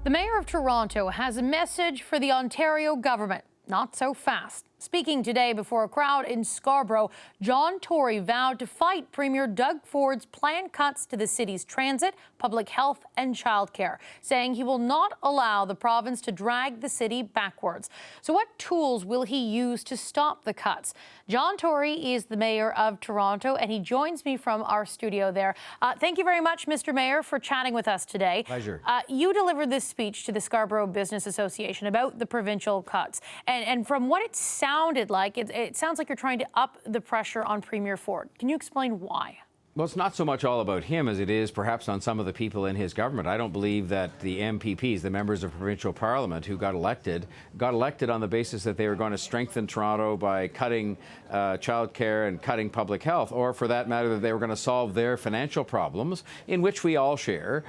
The Mayor of Toronto has a message for the Ontario government. Not so fast. Speaking today before a crowd in Scarborough, John Tory vowed to fight Premier Doug Ford's planned cuts to the city's transit, public health and childcare, saying he will not allow the province to drag the city backwards. So what tools will he use to stop the cuts? John Tory is the Mayor of Toronto, and he joins me from our studio there. Thank you very much, Mr. Mayor, for chatting with us today. Pleasure. You delivered this speech to the Scarborough Business Association about the provincial cuts. And from what it sounded like, it sounds like you're trying to up the pressure on Premier Ford. Can you explain why? Well, it's not so much all about him as it is perhaps on some of the people in his government. I don't believe that the MPPs, the members of provincial parliament who got elected on the basis that they were going to strengthen Toronto by cutting childcare and cutting public health, or for that matter, that they were going to solve their financial problems, in which we all share.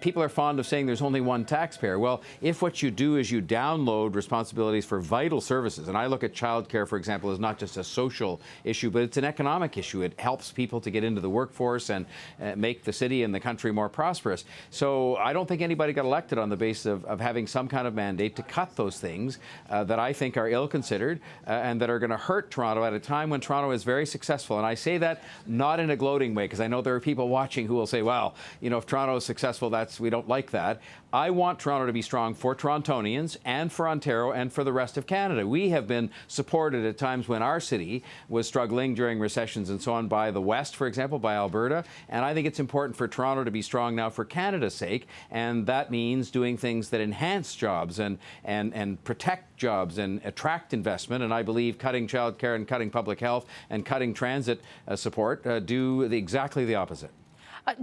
People are fond of saying there's only one taxpayer. Well, if what you do is you download responsibilities for vital services, and I look at childcare, for example, as not just a social issue, but it's an economic issue. It helps people to get into the workforce and make the city and the country more prosperous. So I don't think anybody got elected on the basis of having some kind of mandate to cut those things that I think are ill-considered and that are going to hurt Toronto at a time when Toronto is very successful. And I say that not in a gloating way, because I know there are people watching who will say, well, if Toronto is successful, we don't like that. I want Toronto to be strong for Torontonians and for Ontario and for the rest of Canada. We have been supported at times when our city was struggling during recessions and so on by the West, for example, by Alberta. And I think it's important for Toronto to be strong now for Canada's sake. And that means doing things that enhance jobs and protect jobs and attract investment. And I believe cutting childcare and cutting public health and cutting transit support do exactly the opposite.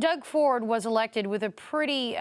Doug Ford was elected with a pretty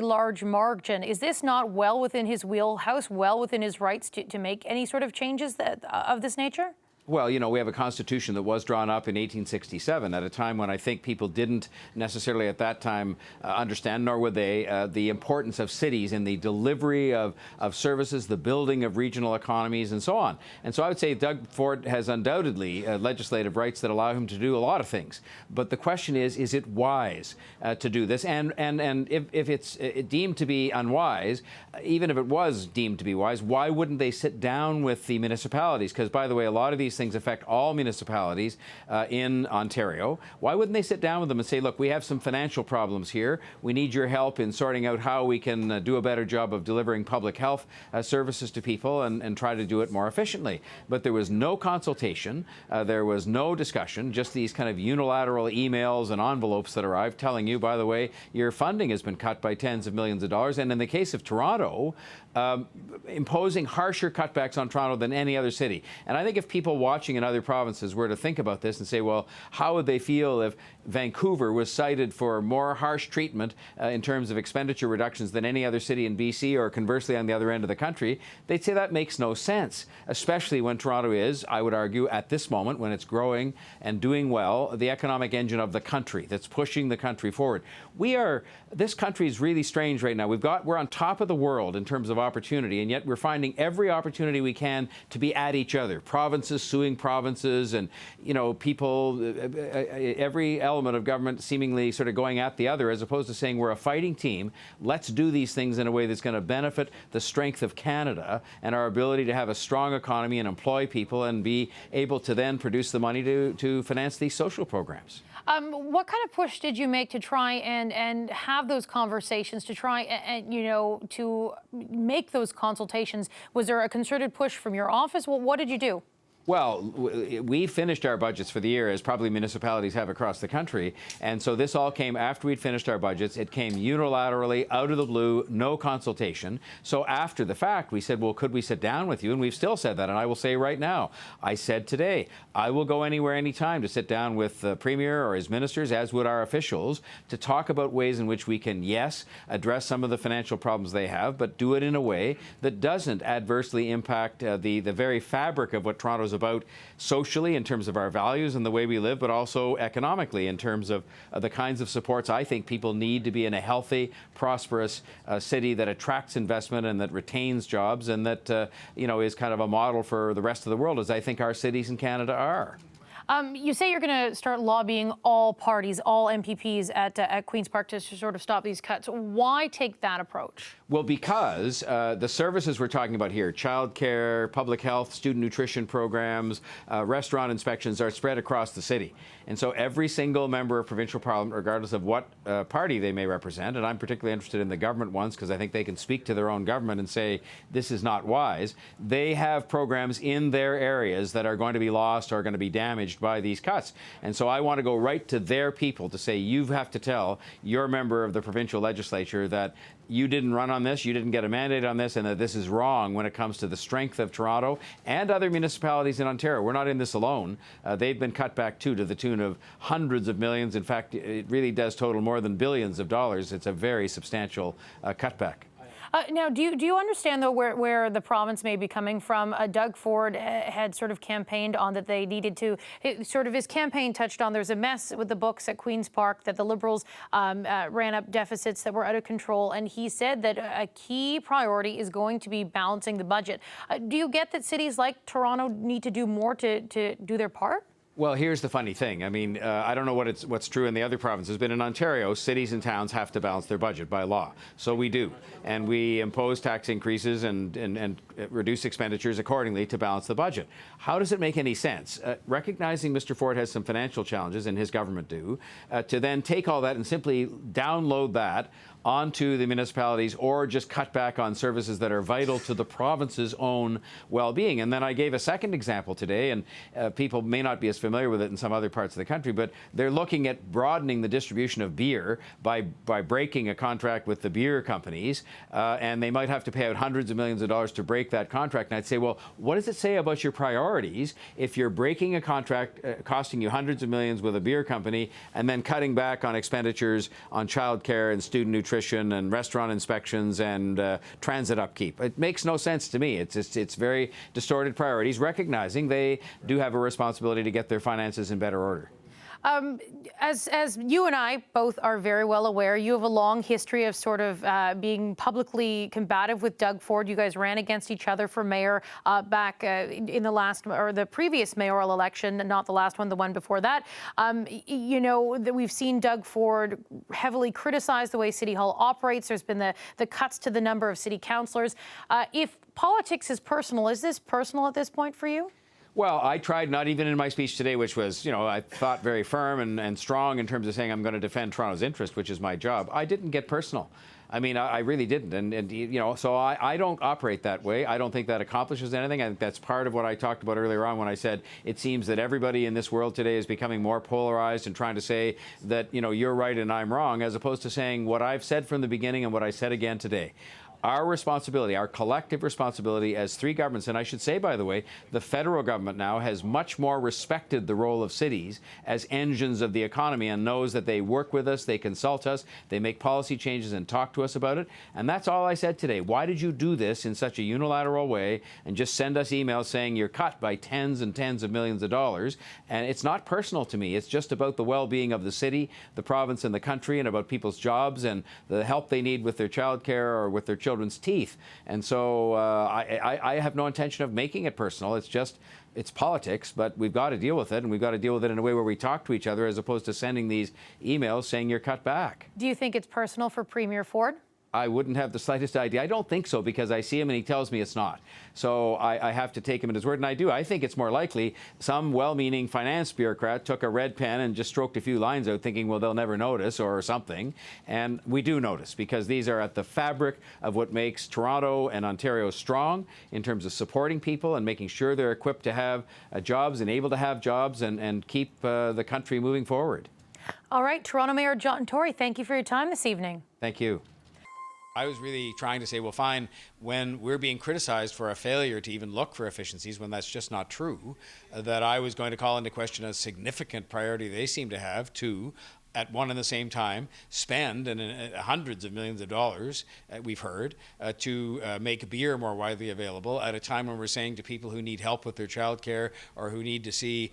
large margin. Is this not well within his wheelhouse, well within his rights to make any sort of changes of this nature? Well, we have a constitution that was drawn up in 1867 at a time when I think people didn't necessarily at that time understand, nor would they, the importance of cities in the delivery of services, the building of regional economies, and so on. And so I would say Doug Ford has undoubtedly legislative rights that allow him to do a lot of things. But the question is it wise to do this? And if it's deemed to be unwise, even if it was deemed to be wise, why wouldn't they sit down with the municipalities? Because, by the way, a lot of these things affect all municipalities in Ontario. Why wouldn't they sit down with them and say, look, we have some financial problems here. We need your help in sorting out how we can do a better job of delivering public health services to people and try to do it more efficiently. But there was no consultation. There was no discussion, just these kind of unilateral emails and envelopes that arrived telling you, by the way, your funding has been cut by tens of millions of dollars. And in the case of Toronto, imposing harsher cutbacks on Toronto than any other city. And I think if people watching in other provinces were to think about this and say, well, how would they feel if Vancouver was cited for more harsh treatment in terms of expenditure reductions than any other city in BC, or conversely on the other end of the country? They'd say that makes no sense, especially when Toronto is, I would argue, at this moment, when it's growing and doing well, the economic engine of the country that's pushing the country forward. This country is really strange right now. We're on top of the world in terms of opportunity, and yet we're finding every opportunity we can to be at each other. Provinces suing provinces, and people, every element of government seemingly sort of going at the other, as opposed to saying we're a fighting team. Let's do these things in a way that's going to benefit the strength of Canada and our ability to have a strong economy and employ people and be able to then produce the money to finance these social programs. What kind of push did you make to try and have those conversations, to try and to make those consultations? Was there a concerted push from your office? Well, what did you do? Well, we finished our budgets for the year, as probably municipalities have across the country. And so this all came after we'd finished our budgets. It came unilaterally, out of the blue, no consultation. So after the fact, we said, well, could we sit down with you? And we've still said that. And I will say right now, I said today, I will go anywhere, anytime to sit down with the Premier or his ministers, as would our officials, to talk about ways in which we can, yes, address some of the financial problems they have, but do it in a way that doesn't adversely impact the very fabric of what Toronto's about socially, in terms of our values and the way we live, but also economically in terms of the kinds of supports I think people need to be in a healthy, prosperous city that attracts investment and that retains jobs and that is kind of a model for the rest of the world, as I think our cities in Canada are. You say you're going to start lobbying all parties, all MPPs at Queen's Park to sort of stop these cuts. Why take that approach? Well, because the services we're talking about here, childcare, public health, student nutrition programs, restaurant inspections are spread across the city. And so every single member of provincial parliament, regardless of what party they may represent, and I'm particularly interested in the government ones because I think they can speak to their own government and say, this is not wise, they have programs in their areas that are going to be lost or going to be damaged by these cuts. And so I want to go right to their people to say, you have to tell your member of the provincial legislature that you didn't run on this, you didn't get a mandate on this, and that this is wrong when it comes to the strength of Toronto and other municipalities in Ontario. We're not in this alone. They've been cut back too, to the tune of hundreds of millions. In fact, it really does total more than billions of dollars. It's a very substantial cutback. Now, do you understand, though, where the province may be coming from? Doug Ford had sort of campaigned on that they needed to, his campaign touched on there's a mess with the books at Queen's Park, that the Liberals ran up deficits that were out of control, and he said that a key priority is going to be balancing the budget. Do you get that cities like Toronto need to do more to do their part? Well, here's the funny thing. I mean, I don't know what's true in the other provinces, but in Ontario, cities and towns have to balance their budget by law. So we do. And we impose tax increases and reduce expenditures accordingly to balance the budget. How does it make any sense? Recognizing Mr. Ford has some financial challenges, and his government do, to then take all that and simply download that onto the municipalities or just cut back on services that are vital to the province's own well-being. And then I gave a second example today, and people may not be as familiar with it in some other parts of the country, but they're looking at broadening the distribution of beer by breaking a contract with the beer companies, and they might have to pay out hundreds of millions of dollars to break that contract. And I'd say, well, what does it say about your priorities if you're breaking a contract costing you hundreds of millions with a beer company and then cutting back on expenditures on childcare and student nutrition and restaurant inspections and transit upkeep? It makes no sense to me. It's very distorted priorities, recognizing they do have a responsibility to get their finances in better order. As you and I both are very well aware, you have a long history of sort of being publicly combative with Doug Ford. You guys ran against each other for mayor back in the last or the previous mayoral election, not the last one, the one before that. You know, that we've seen Doug Ford heavily criticize the way City Hall operates. There's been the cuts to the number of city councillors. If politics is personal, is this personal at this point for you? Well, I tried, not even in my speech today, which was, you know, I thought very firm and strong in terms of saying I'm going to defend Toronto's interest, which is my job. I didn't get personal. I mean, I really didn't. And you know, so I don't operate that way. I don't think that accomplishes anything. I think that's part of what I talked about earlier on when I said it seems that everybody in this world today is becoming more polarized and trying to say that, you know, you're right and I'm wrong, as opposed to saying what I've said from the beginning and what I said again today. Our responsibility, our collective responsibility as three governments, and I should say, by the way, the federal government now has much more respected the role of cities as engines of the economy and knows that they work with us, they consult us, they make policy changes and talk to us about it. And that's all I said today. Why did you do this in such a unilateral way and just send us emails saying you're cut by tens and tens of millions of dollars? And it's not personal to me. It's just about the well-being of the city, the province, and the country, and about people's jobs and the help they need with their childcare or with their children's teeth. And so I have no intention of making it personal. It's politics, but we've got to deal with it, and we've got to deal with it in a way where we talk to each other as opposed to sending these emails saying you're cut back. Do you think it's personal for Premier Ford? I wouldn't have the slightest idea. I don't think so, because I see him and he tells me it's not. So I have to take him at his word, and I do. I think it's more likely some well-meaning finance bureaucrat took a red pen and just stroked a few lines out thinking, well, they'll never notice or something. And we do notice, because these are at the fabric of what makes Toronto and Ontario strong in terms of supporting people and making sure they're equipped to have jobs and able to have jobs and keep the country moving forward. All right, Toronto Mayor John Tory, thank you for your time this evening. Thank you. I was really trying to say, well, fine, when we're being criticized for a failure to even look for efficiencies, when that's just not true, that I was going to call into question a significant priority they seem to have to, at one and the same time, spend hundreds of millions of dollars, we've heard, to make beer more widely available at a time when we're saying to people who need help with their childcare or who need to see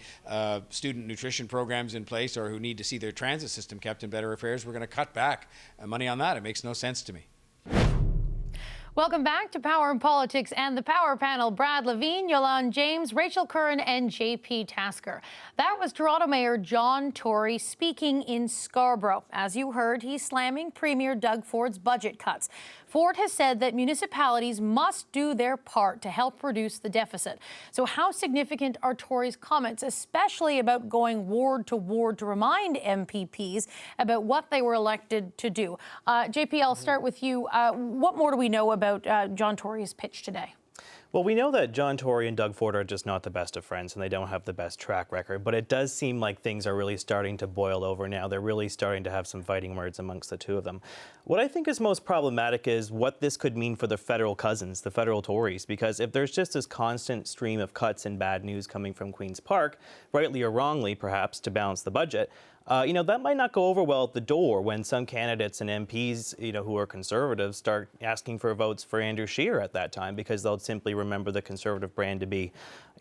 student nutrition programs in place or who need to see their transit system kept in better affairs, we're going to cut back money on that. It makes no sense to me. Welcome back to Power and Politics and the Power Panel. Brad Levine, Yolande James, Rachel Curran, and JP Tasker. That was Toronto Mayor John Tory speaking in Scarborough. As you heard, he's slamming Premier Doug Ford's budget cuts. Ford has said that municipalities must do their part to help reduce the deficit. So how significant are Tory's comments, especially about going ward to remind MPPs about what they were elected to do? JP, I'll start with you. What more do we know about John Tory's pitch today? Well, we know that John Tory and Doug Ford are just not the best of friends, and they don't have the best track record, but it does seem like things are really starting to boil over now. They're really starting to have some fighting words amongst the two of them. What I think is most problematic is what this could mean for the federal cousins, the federal Tories, because if there's just this constant stream of cuts and bad news coming from Queen's Park, rightly or wrongly perhaps, to balance the budget, that might not go over well at the door when some candidates and MPs, who are conservatives start asking for votes for Andrew Scheer at that time, because they'll simply remember the conservative brand to be,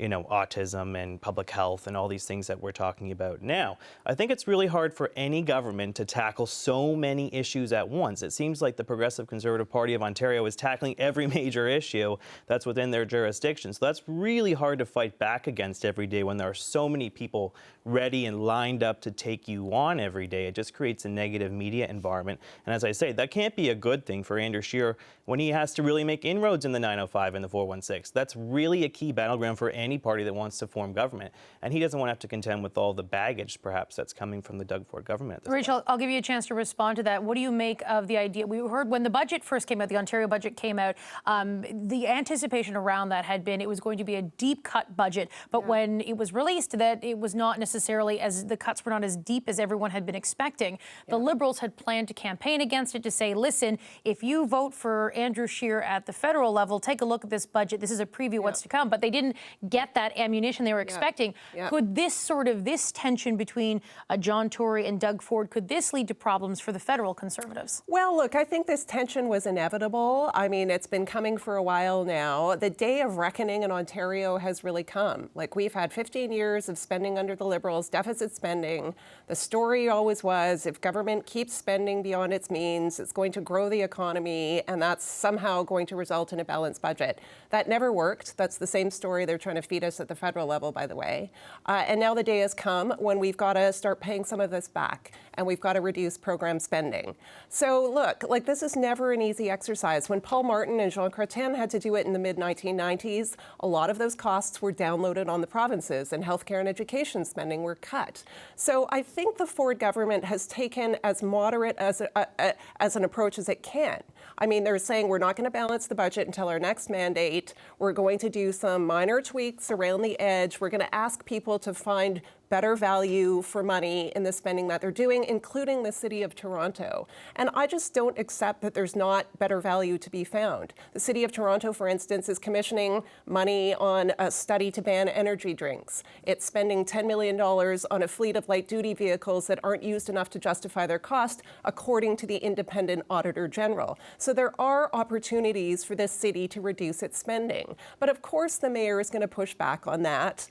autism and public health and all these things that we're talking about now. I think it's really hard for any government to tackle so many issues at once. It seems like the Progressive Conservative Party of Ontario is tackling every major issue that's within their jurisdiction. So that's really hard to fight back against every day when there are so many people ready and lined up to take you on every day. It just creates a negative media environment. And as I say, that can't be a good thing for Andrew Scheer when he has to really make inroads in the 905 and the 416. That's really a key battleground for any party that wants to form government. And he doesn't want to have to contend with all the baggage, perhaps, that's coming from the Doug Ford government. Rachel, I'll give you a chance to respond to that. What do you make of the idea? We heard when the budget first came out, the Ontario budget came out, the anticipation around that had been it was going to be a deep cut budget. But when it was released that it was not necessarily the cuts were not as deep as everyone had been expecting. The Liberals had planned to campaign against it, to say, listen, if you vote for Andrew Scheer at the federal level, take a look at this budget. This is a preview of what's to come. But they didn't get that ammunition they were expecting. Could this tension between John Tory and Doug Ford, could this lead to problems for the federal Conservatives? Well, look, I think this tension was inevitable. I mean, it's been coming for a while now. The day of reckoning in Ontario has really come. Like, we've had 15 years of spending under the Liberals, deficit spending. The story always was, if government keeps spending beyond its means, it's going to grow the economy, and that's somehow going to result in a balanced budget. That never worked. That's the same story they're trying to feed us at the federal level, by the way. And now the day has come when we've got to start paying some of this back, and we've got to reduce program spending. So look, like, this is never an easy exercise. When Paul Martin and Jean Chrétien had to do it in the mid-1990s, a lot of those costs were downloaded on the provinces, and healthcare and education spending were cut. So I think the Ford government has taken as moderate as an approach as it can. I mean, they're saying we're not going to balance the budget until our next mandate. We're going to do some minor tweaks around the edge. We're going to ask people to find better value for money in the spending that they're doing, including the City of Toronto. And I just don't accept that there's not better value to be found. The City of Toronto, for instance, is commissioning money on a study to ban energy drinks. It's spending $10 million on a fleet of light-duty vehicles that aren't used enough to justify their cost, according to the independent Auditor General. So there are opportunities for this city to reduce its spending. But of course, the mayor is going to push back on that.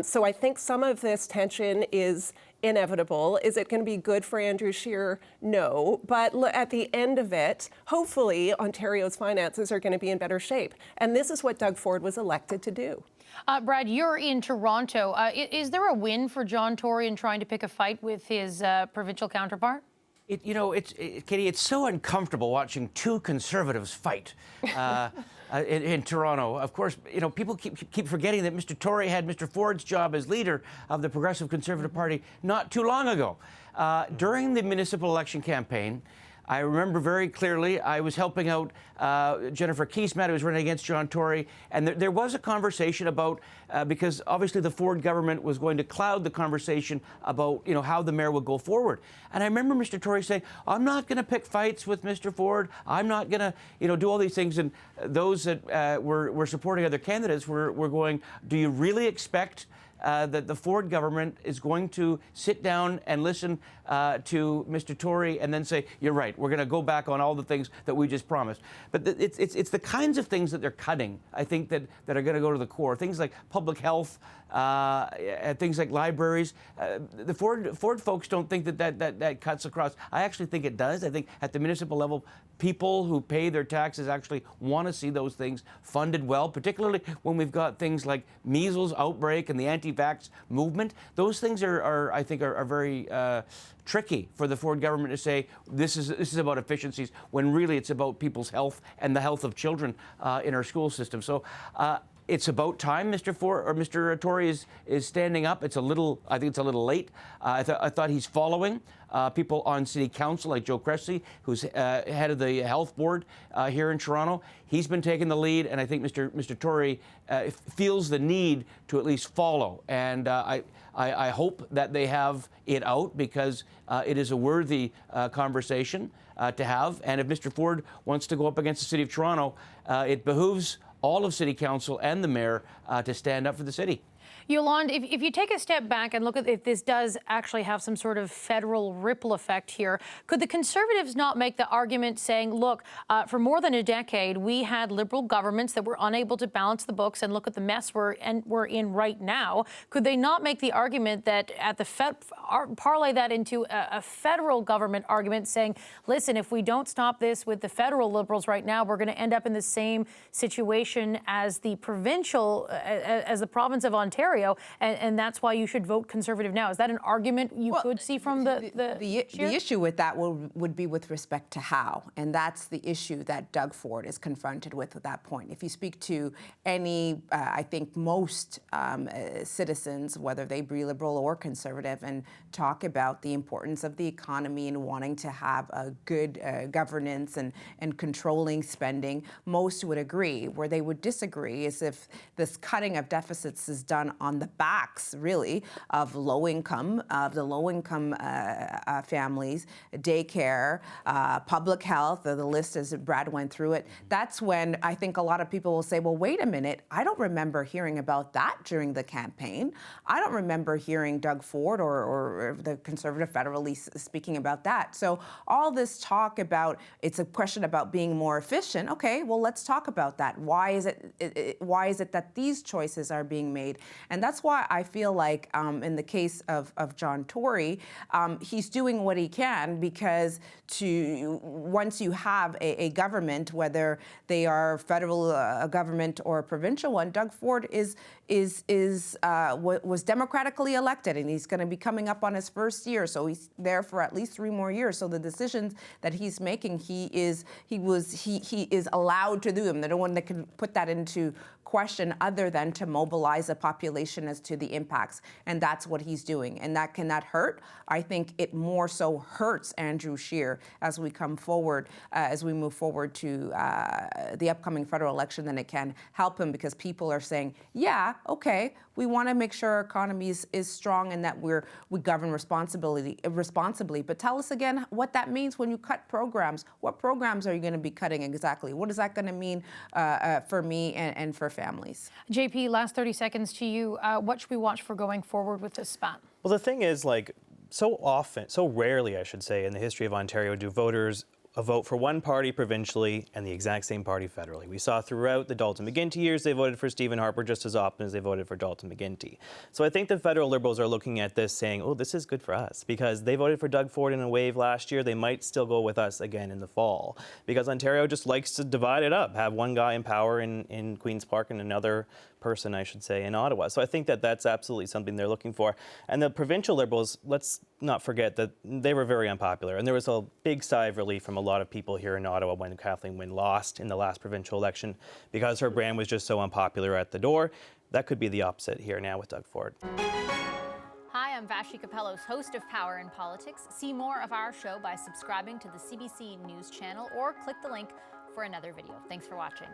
So I think some of this tension is inevitable. Is it going to be good for Andrew Scheer? No. But at the end of it, hopefully, Ontario's finances are going to be in better shape. And this is what Doug Ford was elected to do. Brad, you're in Toronto. Is there a win for John Tory in trying to pick a fight with his provincial counterpart? Katie, it's so uncomfortable watching two conservatives fight in Toronto. Of course, people keep forgetting that Mr. Tory had Mr. Ford's job as leader of the Progressive Conservative Party not too long ago. During the municipal election campaign, I remember very clearly I was helping out Jennifer Keesmaat, who was running against John Tory, and there was a conversation about, because obviously the Ford government was going to cloud the conversation about, how the mayor would go forward. And I remember Mr. Tory saying, I'm not going to pick fights with Mr. Ford. I'm not going to, do all these things. And those that were supporting other candidates were going, do you really expect that the Ford government is going to sit down and listen to Mr. Tory and then say, you're right, we're going to go back on all the things that we just promised. But it's the kinds of things that they're cutting, I think, that are going to go to the core. Things like public health, things like libraries. The Ford folks don't think that cuts across. I actually think it does. I think at the municipal level, people who pay their taxes actually want to see those things funded well, particularly when we've got things like measles outbreak and the anti-vax movement. Those things I think are very tricky for the Ford government to say this is about efficiencies when really it's about people's health and the health of children in our school system. So it's about time Mr. Tory is standing up. I think it's a little late. I thought he's following people on city council like Joe Cressy, who's head of the health board here in Toronto. He's been taking the lead, and I think Mr. Tory feels the need to at least follow. And I hope that they have it out, because it is a worthy conversation to have. And if Mr. Ford wants to go up against the City of Toronto, it behooves all of City Council and the Mayor to stand up for the city. Yolande, if you take a step back and look at if this does actually have some sort of federal ripple effect here, could the Conservatives not make the argument saying, look, for more than a decade, we had Liberal governments that were unable to balance the books, and look at the mess we're in right now? Could they not make the argument that at the parlay that into a federal government argument saying, listen, if we don't stop this with the federal Liberals right now, we're going to end up in the same situation as the provincial, as the province of Ontario, and that's why you should vote Conservative now? Is that an argument you could see from the issue with that would be with respect to how, and that's the issue that Doug Ford is confronted with at that point. If you speak to any, I think most citizens, whether they be Liberal or Conservative, and talk about the importance of the economy and wanting to have a good governance and controlling spending, most would agree. Where they would disagree is if this cutting of deficits is done on the backs, really, of the low-income families, daycare, public health, the list as Brad went through it. That's when I think a lot of people will say, well, wait a minute, I don't remember hearing about that during the campaign. I don't remember hearing Doug Ford or the Conservative federalists speaking about that. So all this talk about, it's a question about being more efficient. Okay, well, let's talk about that. Why is it that these choices are being made? And that's why I feel like in the case of John Tory, he's doing what he can, because once you have a government, whether they are federal government or a provincial one, Doug Ford was democratically elected, and he's going to be coming up on his first year, so he's there for at least 3 more years. So the decisions that he's making, he is allowed to do them. They're the one that can put that into question, other than to mobilize a population as to the impacts. And that's what he's doing. And can that hurt? I think it more so hurts Andrew Scheer as we come forward, as we move forward to the upcoming federal election, than it can help him, because people are saying, yeah, okay, we want to make sure our economy is strong and that we govern responsibly. But tell us again what that means when you cut programs. What programs are you going to be cutting exactly? What is that going to mean for me and for families? JP, last 30 seconds to you. What should we watch for going forward with this spat? Well, the thing is, so rarely, I should say, in the history of Ontario do voters vote for one party provincially and the exact same party federally. We saw throughout the Dalton McGuinty years, they voted for Stephen Harper just as often as they voted for Dalton McGuinty. So I think the federal Liberals are looking at this saying, oh, this is good for us, because they voted for Doug Ford in a wave last year. They might still go with us again in the fall, because Ontario just likes to divide it up, have one guy in power in Queen's Park and another person, I should say, in Ottawa. So I think that that's absolutely something they're looking for. And the provincial Liberals, let's not forget that they were very unpopular. And there was a big sigh of relief from a lot of people here in Ottawa when Kathleen Wynne lost in the last provincial election, because her brand was just so unpopular at the door. That could be the opposite here now with Doug Ford. Hi, I'm Vashi Capellos, host of Power in Politics. See more of our show by subscribing to the CBC News channel or click the link for another video. Thanks for watching.